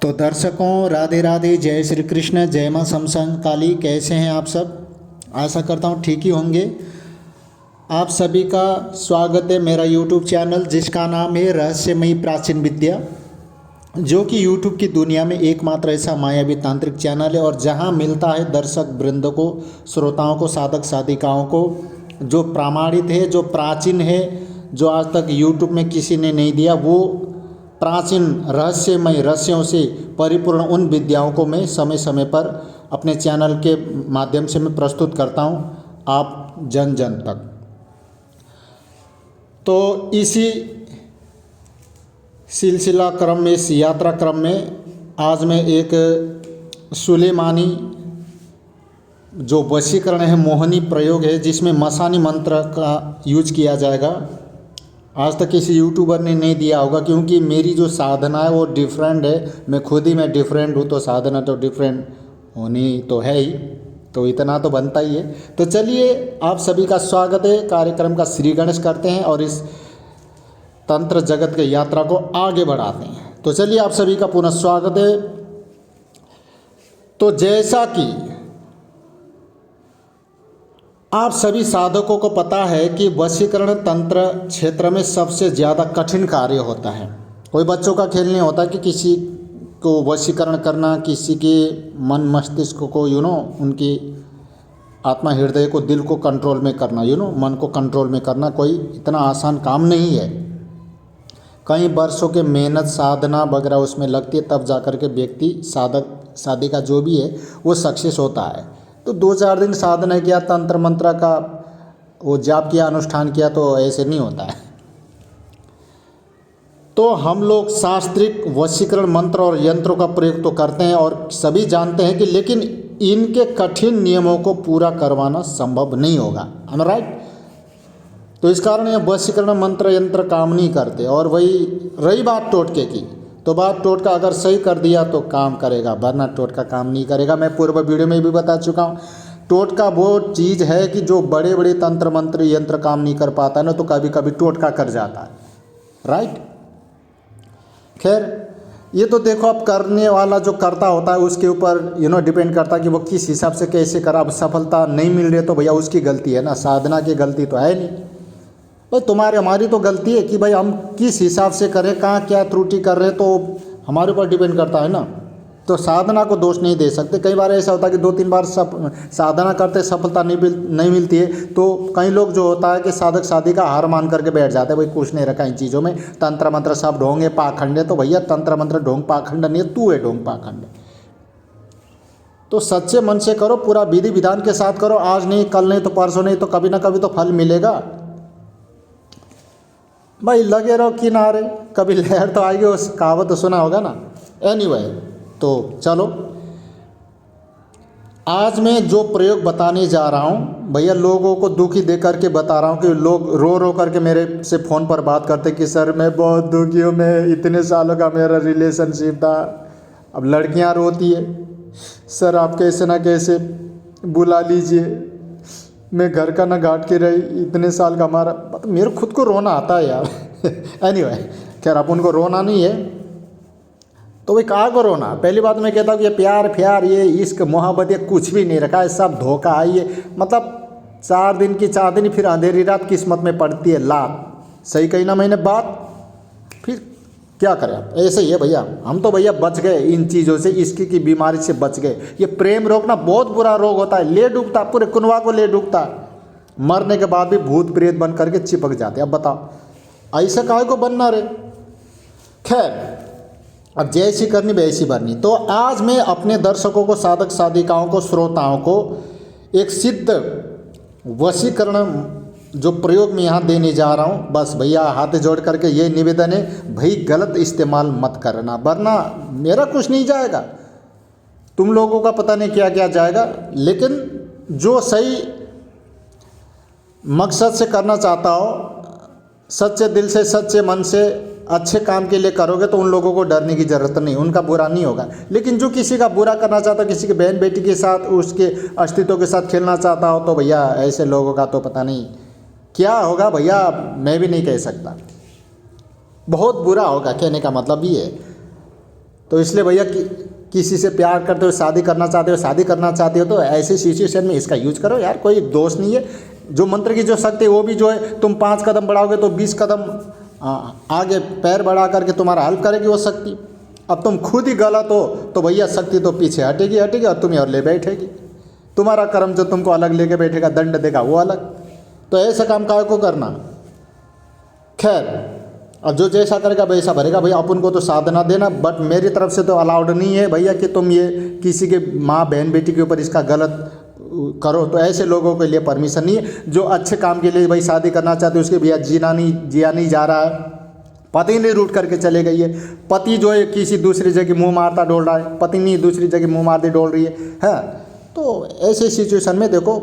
तो दर्शकों, राधे राधे, जय श्री कृष्ण, जय माँ समसंग काली। कैसे हैं आप सब? आशा करता हूँ ठीक ही होंगे। आप सभी का स्वागत है मेरा यूट्यूब चैनल जिसका नाम है रहस्यमयी प्राचीन विद्या, जो कि यूट्यूब की दुनिया में एकमात्र ऐसा मायावी तांत्रिक चैनल है और जहां मिलता है दर्शक वृंद को, श्रोताओं को, साधक साधिकाओं को, जो प्रमाणित है, जो प्राचीन है, जो आज तक यूट्यूब में किसी ने नहीं दिया, वो प्राचीन रहस्यमय रहस्यों से परिपूर्ण उन विद्याओं को मैं समय समय पर अपने चैनल के माध्यम से मैं प्रस्तुत करता हूँ आप जन जन तक। तो इसी सिलसिला क्रम में, इस यात्रा क्रम में आज मैं एक सुलेमानी जो वशीकरण है, मोहनी प्रयोग है, जिसमें मसानी मंत्र का यूज किया जाएगा। आज तक किसी यूट्यूबर ने नहीं दिया होगा, क्योंकि मेरी जो साधना है वो डिफरेंट है। मैं खुद ही मैं डिफरेंट हूँ, तो साधना तो डिफरेंट होनी तो है ही, तो इतना तो बनता ही है। तो चलिए, आप सभी का स्वागत है। कार्यक्रम का श्री गणेश करते हैं और इस तंत्र जगत के यात्रा को आगे बढ़ाते हैं। तो चलिए, आप सभी का पुनः स्वागत है। तो जैसा कि आप सभी साधकों को पता है कि वशीकरण तंत्र क्षेत्र में सबसे ज़्यादा कठिन कार्य होता है। कोई बच्चों का खेल नहीं होता कि किसी को वशीकरण करना, किसी के मन मस्तिष्क को उनकी आत्मा हृदय को, दिल को कंट्रोल में करना, मन को कंट्रोल में करना कोई इतना आसान काम नहीं है। कई वर्षों के मेहनत, साधना वगैरह उसमें लगती है, तब जाकर के व्यक्ति, साधक साधिका जो भी है, वो सक्सेस होता है। तो 2-4 दिन साधना किया, तंत्र मंत्र का वो जाप किया, अनुष्ठान किया, तो ऐसे नहीं होता है। तो हम लोग शास्त्रिक वशीकरण मंत्र और यंत्रों का प्रयोग तो करते हैं और सभी जानते हैं कि, लेकिन इनके कठिन नियमों को पूरा करवाना संभव नहीं होगा। am I right? तो इस कारण ये वशीकरण मंत्र यंत्र काम नहीं करते। और वही रही बात टोटके की, तो बात टोटका अगर सही कर दिया तो काम करेगा, वरना टोटका काम नहीं करेगा। मैं पूर्व वीडियो में भी बता चुका हूँ, टोटका वो चीज़ है कि जो बड़े बड़े तंत्र मंत्र यंत्र काम नहीं कर पाता ना, तो कभी कभी टोटका कर जाता है। राइट? खैर, ये तो देखो, अब करने वाला जो करता होता है उसके ऊपर डिपेंड करता है कि वो किस हिसाब से कैसे करा। अब सफलता नहीं मिल रही तो भैया उसकी गलती है ना, साधना की गलती तो है नहीं भाई। तुम्हारी हमारी तो गलती है कि भाई हम किस हिसाब से करें, कहाँ क्या त्रुटि कर रहे हैं, तो हमारे ऊपर डिपेंड करता है ना। तो साधना को दोष नहीं दे सकते। कई बार ऐसा होता है कि 2-3 बार साधना करते सफलता नहीं मिलती है, तो कई लोग जो होता है कि साधक साधिका हार मान करके बैठ जाते हैं, भाई कुछ नहीं रखा इन चीज़ों में, तंत्र मंत्र सब ढोंगे पाखंड है। तो भैया तंत्र मंत्र ढोंग पाखंड नहीं है, तू है ढोंग पाखंड। तो सच्चे मन से करो, पूरा विधि विधान के साथ करो। आज नहीं, कल नहीं, तो परसों नहीं, तो कभी ना कभी तो फल मिलेगा भाई। लगे रहो किनारे, कभी लहर तो आएगी, उस कहावत तो सुना होगा ना। एनीवे, तो चलो, आज मैं जो प्रयोग बताने जा रहा हूँ भैया, लोगों को दुखी दे करके बता रहा हूँ कि लोग रो रो करके मेरे से फ़ोन पर बात करते कि सर मैं बहुत दुखी हूँ, मैं इतने सालों का मेरा रिलेशनशिप था। अब लड़कियाँ रोती है, सर आप कैसे ना कैसे बुला लीजिए, मैं घर का ना घाट के रही, इतने साल का हमारा, मतलब मेरे खुद को रोना आता है यार। एनीवे, खैर अब उनको रोना नहीं है तो भाई कहाँ को रोना। पहली बात मैं कहता हूँ कि ये प्यार फ्यार, ये इश्क मोहब्बत, ये कुछ भी नहीं रखा है, सब धोखा है ये। मतलब 4 दिन की चांदनी, फिर अंधेरी रात किस्मत में पड़ती है लात। सही कही ना मैंने बात? फिर क्या करें, ऐसे ही है भैया। हम तो भैया बच गए इन चीज़ों से, इश्क की बीमारी से बच गए। ये प्रेम रोग ना बहुत बुरा रोग होता है, ले डूबता, पूरे कुनवा को ले डूबता। मरने के बाद भी भूत प्रेत बन करके चिपक जाते। अब बताओ ऐसा काहे को बनना रे। खैर, अब जैसी करनी वैसी भरनी। तो आज मैं अपने दर्शकों को, साधक साधिकाओं को, श्रोताओं को एक सिद्ध वशीकरण जो प्रयोग में यहाँ देने जा रहा हूँ, बस भैया हाथ जोड़ करके ये निवेदन है, भाई गलत इस्तेमाल मत करना, वरना मेरा कुछ नहीं जाएगा, तुम लोगों का पता नहीं क्या क्या जाएगा। लेकिन जो सही मकसद से करना चाहता हो, सच्चे दिल से, सच्चे मन से, अच्छे काम के लिए करोगे तो उन लोगों को डरने की ज़रूरत नहीं, उनका बुरा नहीं होगा। लेकिन जो किसी का बुरा करना चाहता, किसी के बहन बेटी के साथ, उसके अस्तित्व के साथ खेलना चाहता हो, तो भैया ऐसे लोगों का तो पता नहीं क्या होगा भैया, मैं भी नहीं कह सकता। बहुत बुरा होगा, कहने का मतलब ये है। तो इसलिए भैया किसी से प्यार करते हो, शादी करना चाहते हो तो ऐसी सिचुएशन में इसका यूज करो यार, कोई दोष नहीं है। जो मंत्र की जो शक्ति है वो भी जो है, तुम 5 कदम बढ़ाओगे तो 20 कदम आगे पैर बढ़ा करके तुम्हारा हेल्प करेगी वो शक्ति। अब तुम खुद ही गलत हो तो भैया शक्ति तो पीछे हटेगी और तुम्हें और ले बैठेगी। तुम्हारा कर्म जो तुमको अलग लेके बैठेगा, दंड देगा वो अलग। तो ऐसा काम काय को करना। खैर, अब जो जैसा करेगा वैसा भरेगा भैया, अपन को तो साधना देना, बट मेरी तरफ से तो अलाउड नहीं है भैया कि तुम ये किसी के माँ बहन बेटी के ऊपर इसका गलत करो। तो ऐसे लोगों के लिए परमिशन नहीं है। जो अच्छे काम के लिए भाई शादी करना चाहते हो, उसके भैया जिया नहीं जा रहा है, पति नहीं रूट करके चले गई है, पति जो है किसी दूसरी जगह मुंह मारता डोल रहा है, पत्नी दूसरी जगह मुंह मारती डोल रही है। तो ऐसे सिचुएशन में देखो,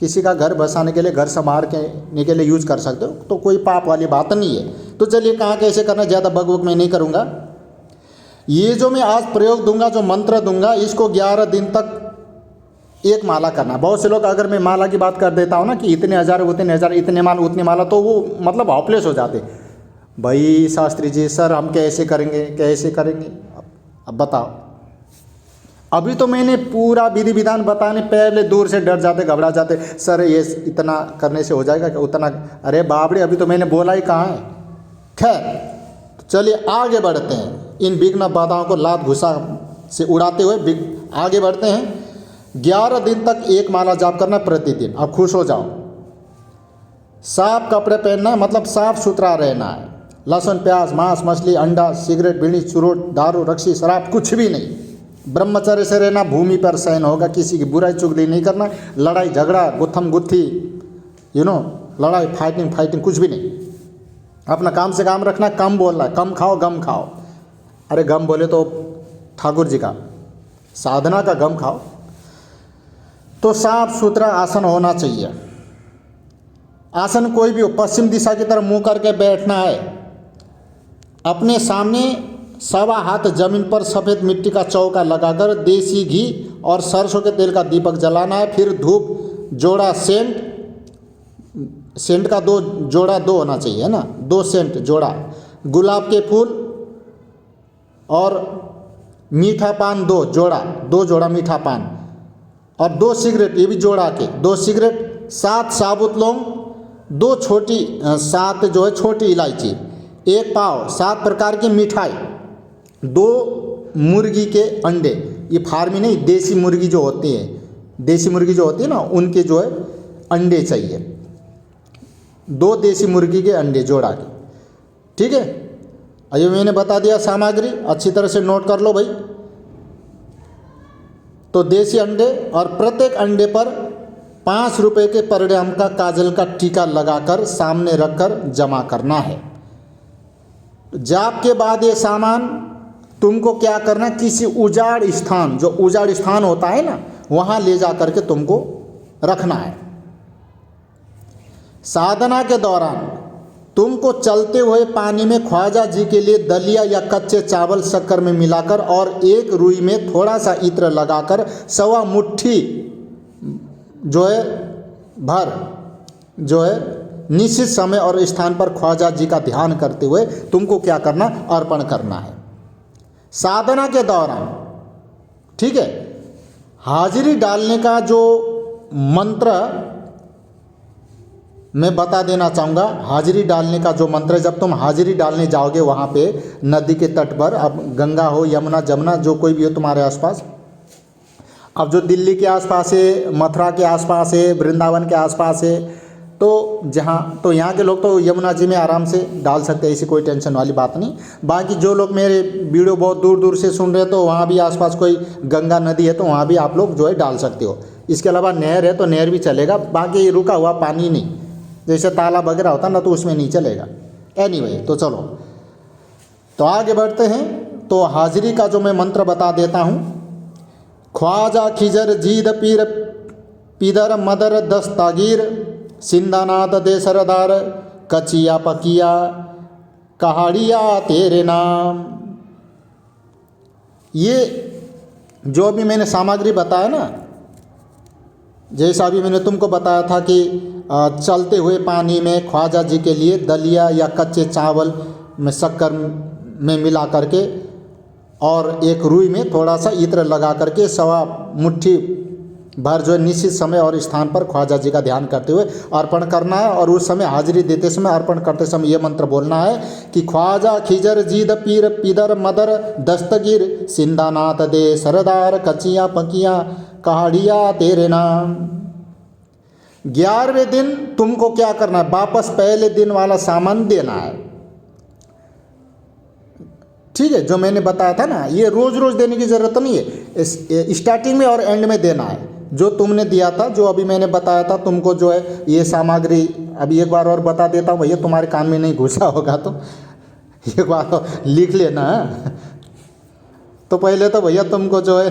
किसी का घर बसाने के लिए, घर संभालने के लिए यूज कर सकते हो, तो कोई पाप वाली बात नहीं है। तो चलिए कहाँ कैसे करना, ज़्यादा बकबक मैं नहीं करूँगा। ये जो मैं आज प्रयोग दूंगा, जो मंत्र दूंगा, इसको 11 दिन तक एक माला करना। बहुत से लोग अगर मैं माला की बात कर देता हूँ ना कि इतने हज़ार उतने हज़ार, इतने माला उतने माला, तो वो मतलब हॉपलेस हो जाते। भाई शास्त्री जी सर हम कैसे करेंगे, अब बताओ। अभी तो मैंने पूरा विधि विधान बताने, पहले दूर से डर जाते, घबरा जाते, सर ये इतना करने से हो जाएगा क्या, उतना, अरे बाबड़े अभी तो मैंने बोला ही कहाँ है। खैर चलिए आगे बढ़ते हैं, इन विघ्न बाधाओं को लात घुसा से उड़ाते हुए आगे बढ़ते हैं। 11 दिन तक एक माला जाप करना प्रतिदिन। अब खुश हो जाओ। साफ कपड़े पहनना है, मतलब साफ सुथरा रहना है। लहसुन प्याज मांस मछली अंडा सिगरेट बीड़ी चुरोट दारू रक्सी शराब कुछ भी नहीं। ब्रह्मचर्य से रहना, भूमि पर शयन होगा, किसी की बुराई चुगली नहीं करना, लड़ाई झगड़ा गुत्थम गुत्थी लड़ाई फाइटिंग कुछ भी नहीं। अपना काम से काम रखना, कम बोलना, कम खाओ गम खाओ। अरे गम बोले तो ठाकुर जी का साधना का गम खाओ। तो साफ सुथरा आसन होना चाहिए। आसन कोई भी हो, पश्चिम दिशा की तरफ मुंह करके बैठना है। अपने सामने 1.25 हाथ जमीन पर सफ़ेद मिट्टी का चौका लगाकर देसी घी और सरसों के तेल का दीपक जलाना है। फिर धूप जोड़ा सेंट का 2 जोड़ा 2 होना चाहिए, है ना, 2 सेंट जोड़ा, गुलाब के फूल और मीठा पान 2 जोड़ा मीठा पान, और 2 सिगरेट, ये भी जोड़ा के 2 सिगरेट, 7 साबुत लौंग, 2 छोटी 7 जो है छोटी इलायची, 1 पाव, 7 प्रकार की मिठाई, 2 मुर्गी के अंडे, ये फार्मी नहीं, देसी मुर्गी जो होती है ना, उनके जो है अंडे चाहिए, 2 देसी मुर्गी के अंडे जोड़ा के। ठीक है, अभी मैंने बता दिया सामग्री, अच्छी तरह से नोट कर लो भाई। तो देसी अंडे, और प्रत्येक अंडे पर 5 रुपए के पर ग्राम का काजल का टीका लगाकर सामने रखकर जमा करना है। जाप के बाद ये सामान तुमको क्या करना, किसी उजाड़ स्थान, जो उजाड़ स्थान होता है ना, वहाँ ले जा करके तुमको रखना है। साधना के दौरान तुमको चलते हुए पानी में ख्वाजा जी के लिए दलिया या कच्चे चावल शक्कर में मिलाकर और 1 रुई में थोड़ा सा इत्र लगाकर 1.25 मुट्ठी जो है भर जो है निश्चित समय और स्थान पर ख्वाजा जी का ध्यान करते हुए तुमको क्या करना, अर्पण करना है साधना के दौरान। ठीक है, हाजिरी डालने का जो मंत्र मैं बता देना चाहूँगा। हाजिरी डालने का जो मंत्र है, जब तुम हाजिरी डालने जाओगे वहाँ पे नदी के तट पर, अब गंगा हो यमुना जमुना जो कोई भी हो तुम्हारे आसपास, अब जो दिल्ली के आसपास है, मथुरा के आसपास है, वृंदावन के आसपास है, तो यहाँ के लोग तो यमुना जी में आराम से डाल सकते हैं, ऐसी कोई टेंशन वाली बात नहीं। बाकी जो लोग मेरे वीडियो बहुत दूर दूर से सुन रहे हैं, तो वहाँ भी आसपास कोई गंगा नदी है तो वहाँ भी आप लोग जो है डाल सकते हो। इसके अलावा नहर है तो नहर भी चलेगा, बाकी रुका हुआ पानी नहीं, जैसे तालाब वगैरह होता ना तो उसमें नहीं चलेगा। एनीवे, तो चलो तो आगे बढ़ते हैं। तो हाजिरी का जो मैं मंत्र बता देता हूँ। ख्वाजा खिजर जीद पीर पीदर मदर दस्तागीर सिंदानाथ दे सरदार कचिया पकिया कहाड़िया तेरे नाम। ये जो भी मैंने सामग्री बताया ना, जैसा अभी मैंने तुमको बताया था कि चलते हुए पानी में ख्वाजा जी के लिए दलिया या कच्चे चावल में शक्कर में मिला करके और एक रुई में थोड़ा सा इत्र लगा करके सवा मुट्ठी भर जो है निश्चित समय और स्थान पर ख्वाजा जी का ध्यान करते हुए अर्पण करना है। और उस समय हाजिरी देते समय, अर्पण करते समय ये मंत्र बोलना है कि ख्वाजा खिजर जीद पीर पिदर मदर दस्तगीर सिंधानाथ दे सरदार कचियाँ पकियाँ कहाड़िया तेरे नाम। 11वें दिन तुमको क्या करना है, वापस पहले दिन वाला सामान देना है। ठीक है, जो मैंने बताया था ना, ये रोज़ रोज़ देने की ज़रूरत नहीं है, स्टार्टिंग में और एंड में देना है। जो तुमने दिया था, जो अभी मैंने बताया था तुमको, जो है ये सामग्री, अभी एक बार और बता देता हूँ भैया, तुम्हारे कान में नहीं घुसा होगा तो एक बार तो लिख लेना। तो पहले तो भैया तुमको जो है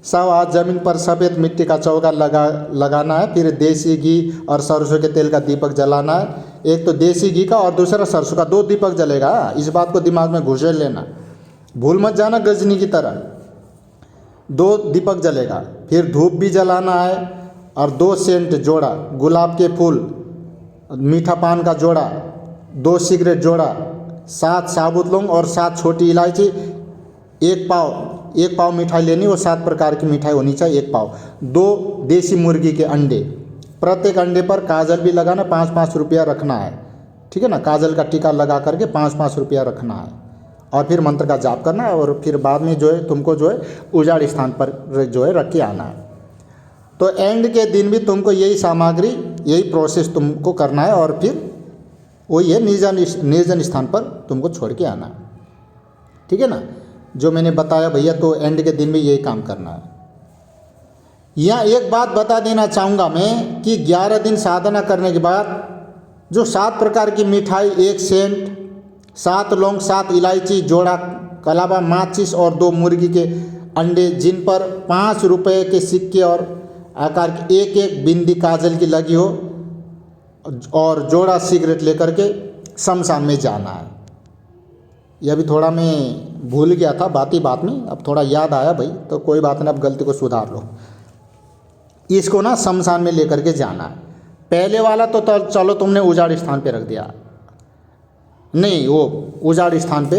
100 हाथ ज़मीन पर सफ़ेद मिट्टी का चौका लगाना है। फिर देसी घी और सरसों के तेल का दीपक जलाना है। एक तो देसी घी का और दूसरा सरसों का, 2 दीपक जलेगा। इस बात को दिमाग में घुसेड़ लेना, भूल मत जाना गजनी की तरह। 2 दीपक जलेगा। फिर धूप भी जलाना है और 2 सेंट जोड़ा, गुलाब के फूल, मीठा पान का जोड़ा, 2 सिगरेट जोड़ा, 7 साबुत लौंग और 7 छोटी इलायची, 1 पाव मिठाई लेनी, वो 7 प्रकार की मिठाई होनी चाहिए 1 पाव, 2 देसी मुर्गी के अंडे, प्रत्येक अंडे पर काजल भी लगाना, 5-5 रुपया रखना है। ठीक है ना, काजल का टीका लगा करके 5-5 रुपया रखना है। और फिर मंत्र का जाप करना है। और फिर बाद में जो है तुमको जो है उजाड़ स्थान पर जो है रख के आना है। तो एंड के दिन भी तुमको यही सामग्री, यही प्रोसेस तुमको करना है। और फिर वही है, निर्जन स्थान पर तुमको छोड़ के आना है। ठीक है ना, जो मैंने बताया भैया, तो एंड के दिन में यही काम करना है। यहाँ एक बात बता देना चाहूँगा मैं कि 11 दिन साधना करने के बाद जो 7 प्रकार की मिठाई, 1 सेंट, 7 लौंग, 7 इलायची जोड़ा, कलावा, माचिस और 2 मुर्गी के अंडे, जिन पर 5 रुपए के सिक्के और आकार की 1-1 बिंदी काजल की लगी हो, और जोड़ा सिगरेट लेकर के शमशान में जाना है। यह भी थोड़ा मैं भूल गया था बात में, अब थोड़ा याद आया भाई, तो कोई बात नहीं, अब गलती को सुधार लो। इसको ना शमशान में लेकर के जाना है। पहले वाला तो चलो तुमने उजाड़ स्थान पे रख दिया, नहीं वो उजाड़ स्थान पे।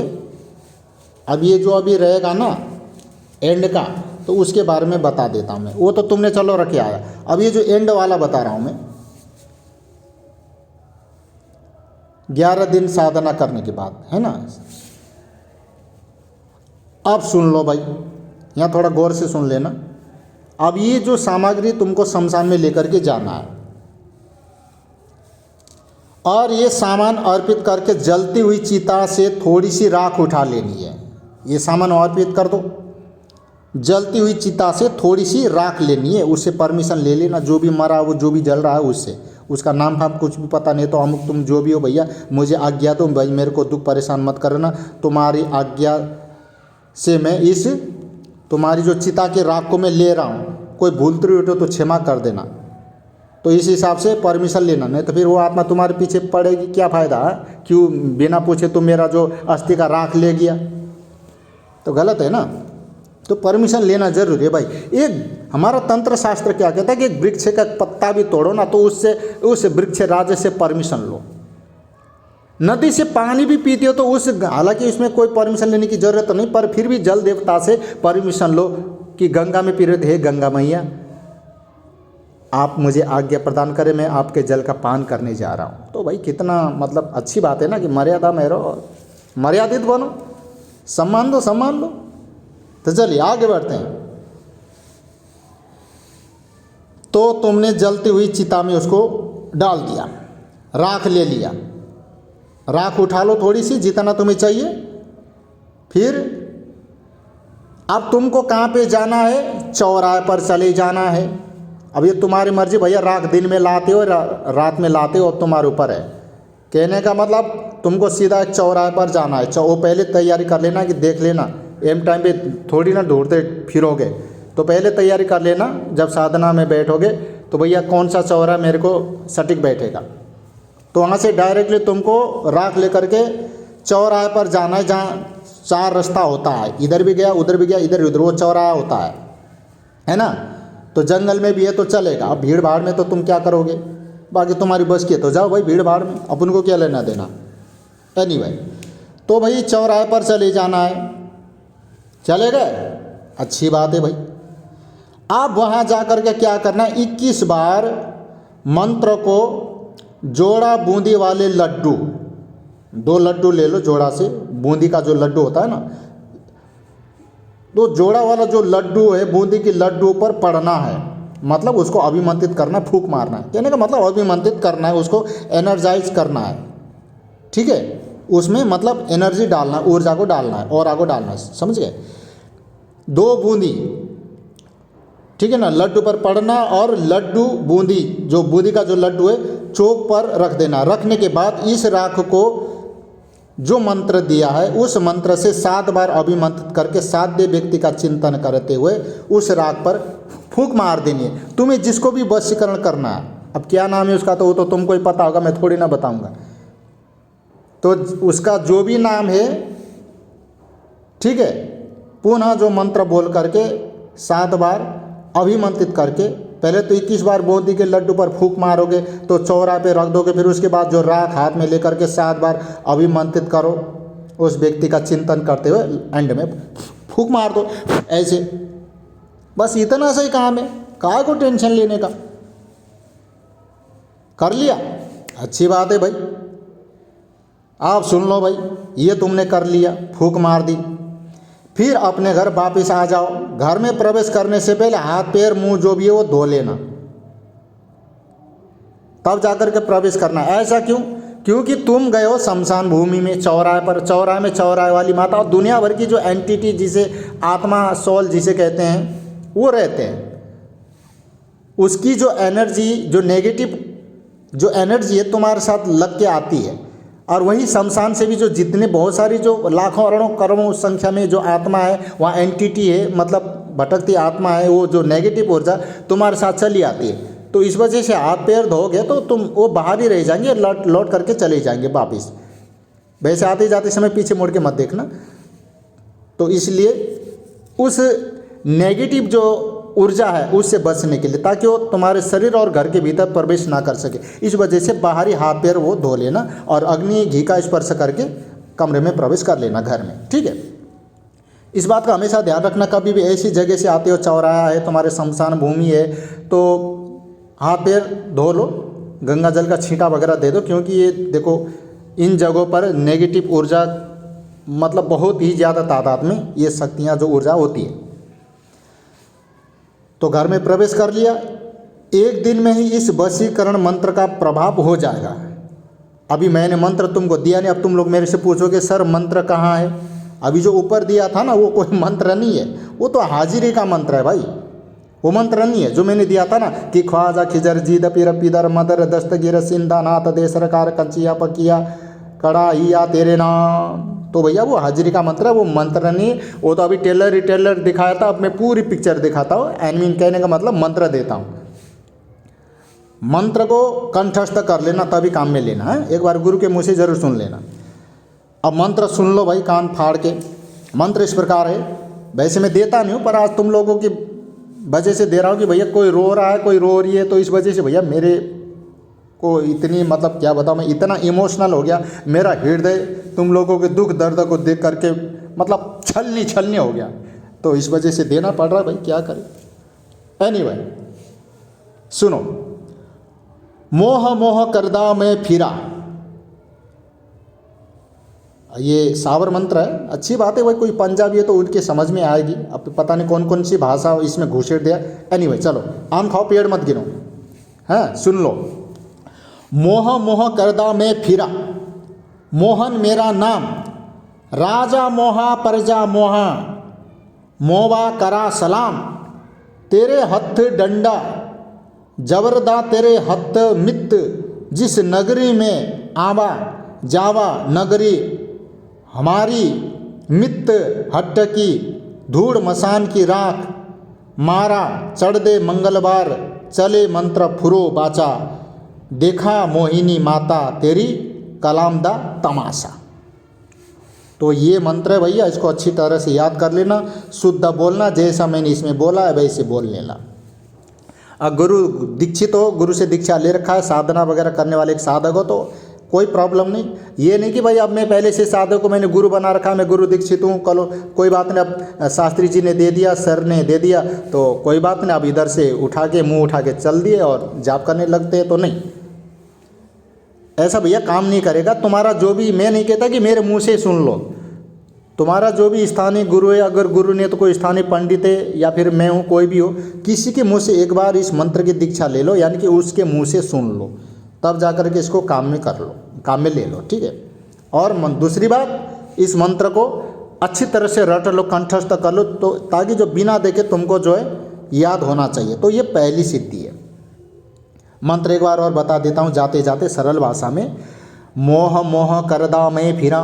अब ये जो अभी रहेगा ना एंड का, तो उसके बारे में बता देता हूँ मैं। वो तो तुमने चलो रखे आया। अब ये जो एंड वाला बता रहा हूँ मैं, 11 दिन साधना करने के बाद, है ना। अब सुन लो भाई, यहाँ थोड़ा गौर से सुन लेना। अब ये जो सामग्री तुमको शमशान में लेकर के जाना है, और ये सामान अर्पित करके जलती हुई चिता से थोड़ी सी राख उठा लेनी है। ये सामान अर्पित कर दो, जलती हुई चिता से थोड़ी सी राख लेनी है। उससे परमिशन ले लेना, जो भी मरा वो जो भी जल रहा है उससे, उसका नाम फाम कुछ भी पता नहीं, तो अमुक तुम जो भी हो भैया, मुझे आज्ञा दो भाई, मेरे को दुख परेशान मत करना, तुम्हारी आज्ञा से मैं इस तुम्हारी जो चिता के राख को मैं ले रहा हूँ, कोई भूल त्रुटि हो तो क्षमा कर देना। तो इस हिसाब से परमिशन लेना, नहीं तो फिर वो आत्मा तुम्हारे पीछे पड़ेगी, क्या फ़ायदा है? क्यों बिना पूछे तुम मेरा जो अस्थि का राख ले गया, तो गलत है ना। तो परमिशन लेना जरूरी है भाई। एक हमारा तंत्र शास्त्र क्या कहता है कि एक वृक्ष का पत्ता भी तोड़ो ना, तो उससे उस वृक्ष राज से परमिशन लो। नदी से पानी भी पीते हो तो उस, हालांकि इसमें कोई परमिशन लेने की जरूरत नहीं, पर फिर भी जल देवता से परमिशन लो कि गंगा में पी रहे थे, हे गंगा मैया आप मुझे आज्ञा प्रदान करें, मैं आपके जल का पान करने जा रहा हूँ। तो भाई कितना मतलब अच्छी बात है ना कि मर्यादा में रहो, मर्यादित बनो, सम्मान दो, सम्मान लो। तो चलिए आगे बढ़ते हैं। तो तुमने जलती हुई चिता में उसको डाल दिया, राख ले लिया, राख उठा लो थोड़ी सी जितना तुम्हें चाहिए। फिर अब तुमको कहाँ पे जाना है? चौराहे पर चले जाना है। अब ये तुम्हारी मर्जी भैया, राख दिन में लाते हो रात में लाते हो, तुम्हारे ऊपर है। कहने का मतलब तुमको सीधा एक चौराहे पर जाना है। वो पहले तैयारी कर लेना कि देख लेना एम टाइम पे थोड़ी ना ढूंढते फिरोगे, तो पहले तैयारी कर लेना। जब साधना में बैठोगे तो भैया कौन सा चौराहा मेरे को सटीक बैठेगा, तो वहाँ से डायरेक्टली तुमको राख लेकर के चौराहे पर जाना है, जहाँ 4 रास्ता होता है, इधर भी गया उधर भी गया इधर उधर, वो चौराहा होता है ना। तो जंगल में भी है तो चलेगा। अब भीड़ भाड़ में तो तुम क्या करोगे, बाकी तुम्हारी बस की है तो जाओ भाई भीड़ भाड़ में, अपन को क्या लेना देना। एनीवे, तो भाई चौराहे पर चले जाना है। चले गए, अच्छी बात है भाई। अब वहाँ जा कर के क्या करना है, 21 बार मंत्र को जोड़ा बूंदी वाले लड्डू, 2 लड्डू ले लो जोड़ा से, बूंदी का जो लड्डू होता है ना, तो जोड़ा वाला जो लड्डू है बूंदी के लड्डू पर पड़ना है, मतलब उसको अभिमंत्रित करना, फूंक मारना है, कहने का मतलब अभिमंत्रित करना है, उसको एनर्जाइज करना है, ठीक है, उसमें मतलब एनर्जी डालना है, ऊर्जा को डालना है, और आगे डालना है, समझ गए। 2 बूंदी, ठीक है ना, लड्डू पर पड़ना, और लड्डू बूंदी, जो बूंदी का जो लड्डू है चौक पर रख देना। रखने के बाद इस राख को जो मंत्र दिया है उस मंत्र से 7 बार अभिमंत्रित करके साध्य व्यक्ति का चिंतन करते हुए उस राख पर फूंक मार देनी है। तुम्हें जिसको भी वशीकरण करना है, अब क्या नाम है उसका तो वो तो तुमको ही पता होगा, मैं थोड़ी ना बताऊंगा, तो उसका जो भी नाम है, ठीक है, पुनः जो मंत्र बोल करके 7 बार अभिमंत्रित करके, पहले तो 21 बार बूंदी के लड्डू पर फूंक मारोगे तो चौरा पे रख दोगे, फिर उसके बाद जो राख हाथ में लेकर के 7 बार अभिमंत्रित करो, उस व्यक्ति का चिंतन करते हुए एंड में फूंक मार दो, ऐसे। बस इतना सा ही काम है, काहे को टेंशन लेने का। कर लिया, अच्छी बात है भाई। आप सुन लो भाई, ये तुमने कर लिया, फूंक मार दी, फिर अपने घर वापस आ जाओ। घर में प्रवेश करने से पहले हाथ पैर मुंह जो भी है वो धो लेना, तब जाकर के प्रवेश करना। ऐसा क्यों? क्योंकि तुम गए हो शमशान भूमि में, चौराहे पर, चौराहे में चौराहे वाली माता और दुनिया भर की जो एंटिटी, जिसे आत्मा, सोल जिसे कहते हैं, वो रहते हैं। उसकी जो एनर्जी, जो नेगेटिव जो एनर्जी है तुम्हारे साथ लग के आती है, और वहीं शमशान से भी जो जितने बहुत सारी जो लाखों अरबों करोड़ों संख्या में जो आत्मा है, वहाँ एंटिटी है, मतलब भटकती आत्मा है, वो जो नेगेटिव ऊर्जा तुम्हारे साथ चली आती है। तो इस वजह से हाथ पैर धोगे तो तुम वो बाहर ही रह जाएंगे, लौट करके चले जाएंगे वापिस। वैसे आते जाते समय पीछे मुड़ के मत देखना। तो इसलिए उस नेगेटिव जो ऊर्जा है उससे बचने के लिए, ताकि वो तुम्हारे शरीर और घर के भीतर प्रवेश ना कर सके, इस वजह से बाहरी हाथ पैर वो धो लेना और अग्नि घी का स्पर्श करके कमरे में प्रवेश कर लेना घर में, ठीक है। इस बात का हमेशा ध्यान रखना, कभी भी ऐसी जगह से आते हो, चौराहा है, तुम्हारे शमशान भूमि है, तो हाथ पैर धो लो, गंगा जल का छींटा वगैरह दे दो, क्योंकि ये देखो इन जगहों पर नेगेटिव ऊर्जा मतलब बहुत ही ज़्यादा तादाद में ये शक्तियाँ जो ऊर्जा होती है। तो घर में प्रवेश कर लिया, 1 दिन में ही इस वशीकरण मंत्र का प्रभाव हो जाएगा। अभी मैंने मंत्र तुमको दिया नहीं, अब तुम लोग मेरे से पूछोगे सर मंत्र कहाँ है? अभी जो ऊपर दिया था ना वो कोई मंत्र नहीं है, वो तो हाजिरी का मंत्र है भाई, वो मंत्र नहीं है। जो मैंने दिया था ना कि ख्वाजा खिजर जीद पीर पीदर मदर दस्तगिर सिंधा नाथ दे सरकार कंचिया पकिया कड़ा ही या तेरे नाम, तो भैया वो हाजिरी का मंत्र है, वो मंत्र नहीं। वो तो अभी टेलर दिखाया था, अब मैं पूरी पिक्चर दिखाता हूँ। आई मीन कहने का मतलब मंत्र देता हूँ। मंत्र को कंठस्थ कर लेना तभी काम में लेना है, एक बार गुरु के मुँह से जरूर सुन लेना। अब मंत्र सुन लो भाई कान फाड़ के। मंत्र इस प्रकार है, वैसे मैं देता नहीं हूँ पर आज तुम लोगों की वजह से दे रहा हूँ कि भैया कोई रो रहा है, कोई रो रही है, तो इस वजह से भैया मेरे को इतनी मतलब क्या बताऊँ, मैं इतना इमोशनल हो गया, मेरा हृदय तुम लोगों के दुख दर्द को देख करके मतलब छलनी हो गया, तो इस वजह से देना पड़ रहा है भाई, क्या करें। एनीवे सुनो, मोह मोह करदा में फिरा, ये सावर मंत्र है। अच्छी बात है भाई, कोई पंजाबी है तो उनके समझ में आएगी। अब पता नहीं कौन कौन सी भाषा इसमें घुसेड़ दिया। एनीवे चलो, आम खाओ पेड़ मत गिनो, हैं सुन लो। मोह मोह करदा में फिरा, मोहन मेरा नाम, राजा मोहा प्रजा मोहा, मोवा करा सलाम, तेरे हथ डंडा जबरदा तेरे हथ मित, जिस नगरी में आवा जावा नगरी हमारी मित, हट की धूड़ मसान की राख, मारा चढ़ दे मंगलवार, चले मंत्र फुरो बाचा, देखा मोहिनी माता तेरी कलाम दा तमाशा। तो ये मंत्र है भैया, इसको अच्छी तरह से याद कर लेना, शुद्ध बोलना, जैसा मैंने इसमें बोला है वैसे बोल लेना। अब गुरु दीक्षित हो, गुरु से दीक्षा ले रखा है, साधना वगैरह करने वाले एक साधक हो, तो कोई प्रॉब्लम नहीं। ये नहीं कि भाई अब मैं पहले से साधक को मैंने गुरु बना रखा, मैं गुरु दीक्षित हूँ, कलो कोई बात नहीं, अब शास्त्री जी ने दे दिया, सर ने दे दिया तो कोई बात नहीं, अब इधर से उठा के मुंह उठा के चल दिए और जाप करने लगते हैं, तो नहीं, ऐसा भैया काम नहीं करेगा। तुम्हारा जो भी, मैं नहीं कहता कि मेरे मुंह से सुन लो, तुम्हारा जो भी स्थानीय गुरु है, अगर गुरु ने तो कोई स्थानीय पंडित है या फिर मैं हूँ, कोई भी हो, किसी के मुंह से एक बार इस मंत्र की दीक्षा ले लो, यानी कि उसके मुंह से सुन लो, तब जाकर के इसको काम में कर लो, काम में ले लो, ठीक है। और दूसरी बात, इस मंत्र को अच्छी तरह से रट लो, कंठस्थ कर लो, तो ताकि जो बिना देखे तुमको जो है याद होना चाहिए। तो ये पहली सिद्धि है। मंत्र एक बार और बता देता हूँ जाते जाते सरल भाषा में। मोह मोह करदा मैं फिरा,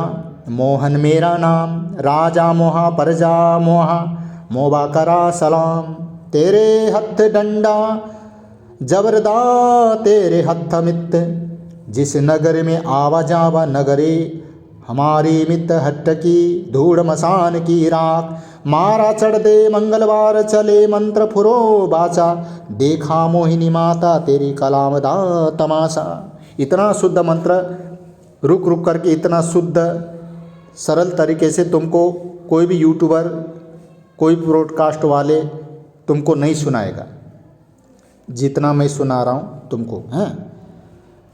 मोहन मेरा नाम, राजा मोहा प्रजा मोहा, मोबा करा सलाम, तेरे हथ डंडा जबरदा तेरे हथ मित, जिस नगर में आवा जावा नगरे, हमारी मित हट्ट की धूड़ मसान की राख, मारा चढ़ दे मंगलवार चले मंत्र फुरो बाचा, देखा मोहिनी माता तेरी कलाम दा तमाशा। इतना शुद्ध मंत्र रुक रुक करके, इतना शुद्ध सरल तरीके से तुमको कोई भी यूट्यूबर, कोई ब्रॉडकास्ट वाले तुमको नहीं सुनाएगा जितना मैं सुना रहा हूँ तुमको, हैं।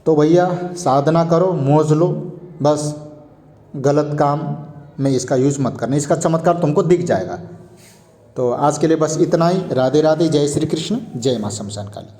तो भैया साधना करो, मौज लो, बस गलत काम में इसका यूज़ मत करना, इसका चमत्कार तुमको दिख जाएगा। तो आज के लिए बस इतना ही। राधे राधे, जय श्री कृष्ण, जय माँ शमशान काली।